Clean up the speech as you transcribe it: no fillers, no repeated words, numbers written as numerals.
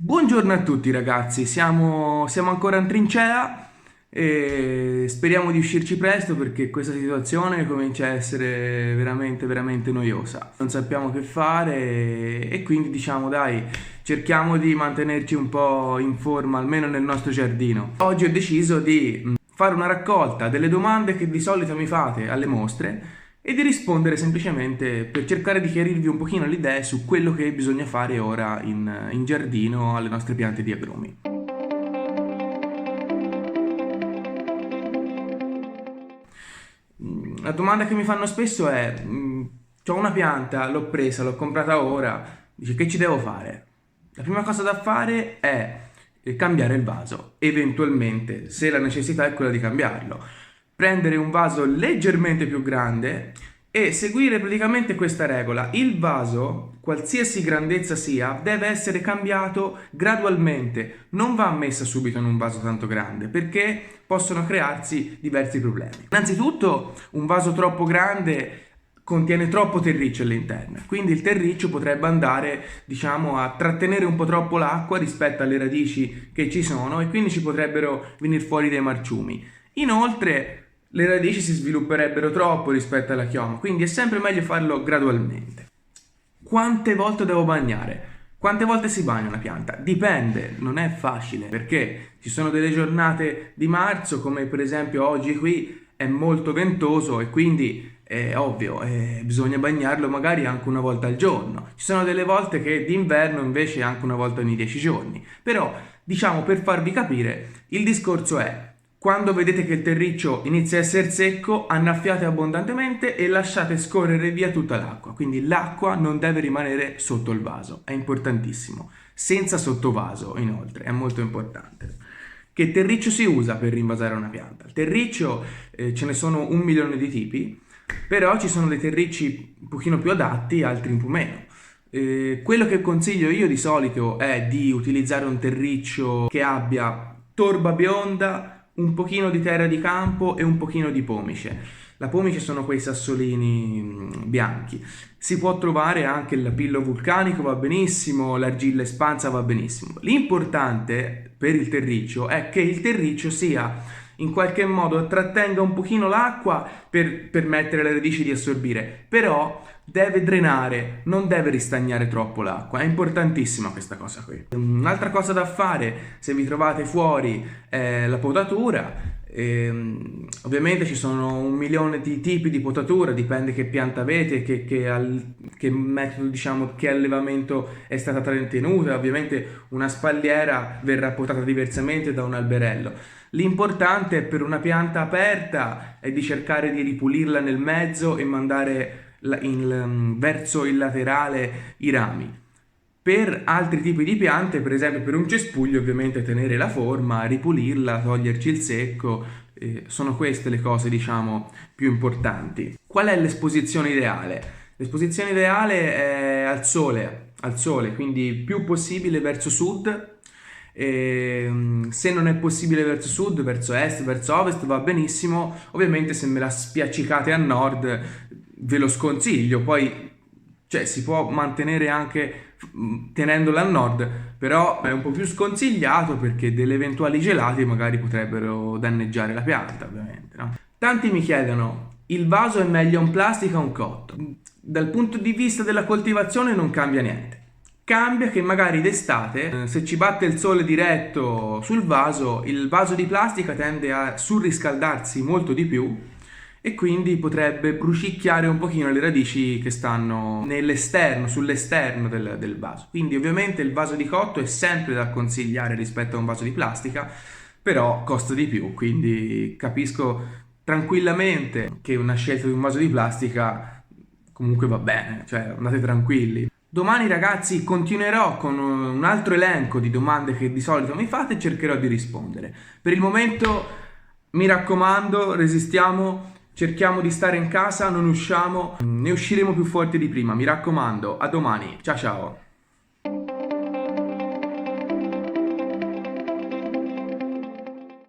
Buongiorno a tutti ragazzi, siamo ancora in trincea e speriamo di uscirci presto perché questa situazione comincia a essere veramente noiosa. Non sappiamo che fare e quindi diciamo dai, cerchiamo di mantenerci un po' in forma almeno nel nostro giardino. Oggi ho deciso di fare una raccolta delle domande che di solito mi fate alle mostre e di rispondere semplicemente per cercare di chiarirvi un pochino le idee su quello che bisogna fare ora in giardino alle nostre piante di agrumi. La domanda che mi fanno spesso è, ho una pianta, l'ho presa, l'ho comprata ora, dice che ci devo fare? La prima cosa da fare è cambiare il vaso, eventualmente, se la necessità è quella di cambiarlo. Prendere un vaso leggermente più grande e seguire praticamente questa regola. Il vaso, qualsiasi grandezza sia, deve essere cambiato gradualmente, non va messa subito in un vaso tanto grande perché possono crearsi diversi problemi. Innanzitutto, un vaso troppo grande contiene troppo terriccio all'interno, quindi il terriccio potrebbe andare, diciamo, a trattenere un po' troppo l'acqua rispetto alle radici che ci sono e quindi ci potrebbero venire fuori dei marciumi. Inoltre, le radici si svilupperebbero troppo rispetto alla chioma, quindi è sempre meglio farlo gradualmente. Quante volte devo bagnare? Quante volte si bagna una pianta? Dipende, non è facile, perché ci sono delle giornate di marzo, come per esempio oggi qui è molto ventoso e quindi è ovvio, bisogna bagnarlo magari anche una volta al giorno. Ci sono delle volte che d'inverno invece anche una volta ogni 10 giorni. Però, diciamo, per farvi capire, il discorso è: quando vedete che il terriccio inizia a essere secco, annaffiate abbondantemente e lasciate scorrere via tutta l'acqua. Quindi l'acqua non deve rimanere sotto il vaso, è importantissimo. Senza sottovaso, inoltre, è molto importante. Che terriccio si usa per rinvasare una pianta? Il terriccio, ce ne sono 1 milione di tipi, però ci sono dei terricci un pochino più adatti, altri un po' meno. Quello che consiglio io di solito è di utilizzare un terriccio che abbia torba bionda, un pochino di terra di campo e un pochino di pomice. La pomice sono quei sassolini bianchi. Si può trovare anche il lapillo vulcanico, va benissimo, l'argilla espansa va benissimo. L'importante per il terriccio è che il terriccio sia in qualche modo trattenga un pochino l'acqua per permettere alle radici di assorbire, però deve drenare, non deve ristagnare troppo l'acqua, è importantissima questa cosa qui. Un'altra cosa da fare se vi trovate fuori è la potatura. Ovviamente ci sono 1 milione di tipi di potatura, dipende che pianta avete, che metodo, diciamo, che allevamento è stata tenuta. Ovviamente una spalliera verrà potata diversamente da un alberello. L'importante per una pianta aperta è di cercare di ripulirla nel mezzo e mandare verso il laterale i rami. Per altri tipi di piante, per esempio per un cespuglio, ovviamente tenere la forma, ripulirla, toglierci il secco, sono queste le cose, diciamo, più importanti. Qual è l'esposizione ideale? L'esposizione ideale è al sole, quindi più possibile verso sud. Se non è possibile verso sud, verso est, verso ovest va benissimo. Ovviamente se me la spiaccicate a nord ve lo sconsiglio, poi si può mantenere anche tenendola a nord, però è un po' più sconsigliato perché delle eventuali gelate magari potrebbero danneggiare la pianta, ovviamente, no? Tanti mi chiedono: il vaso è meglio in plastica o in cotto? Dal punto di vista della coltivazione non cambia niente. Cambia che magari d'estate, se ci batte il sole diretto sul vaso, il vaso di plastica tende a surriscaldarsi molto di più e quindi potrebbe brucicchiare un pochino le radici che stanno nell'esterno, sull'esterno del vaso. Quindi ovviamente il vaso di cotto è sempre da consigliare rispetto a un vaso di plastica, però costa di più, quindi capisco tranquillamente che una scelta di un vaso di plastica comunque va bene, cioè andate tranquilli. Domani ragazzi continuerò con un altro elenco di domande che di solito mi fate e cercherò di rispondere. Per il momento mi raccomando, resistiamo, cerchiamo di stare in casa, non usciamo, ne usciremo più forti di prima, mi raccomando. A domani, ciao ciao!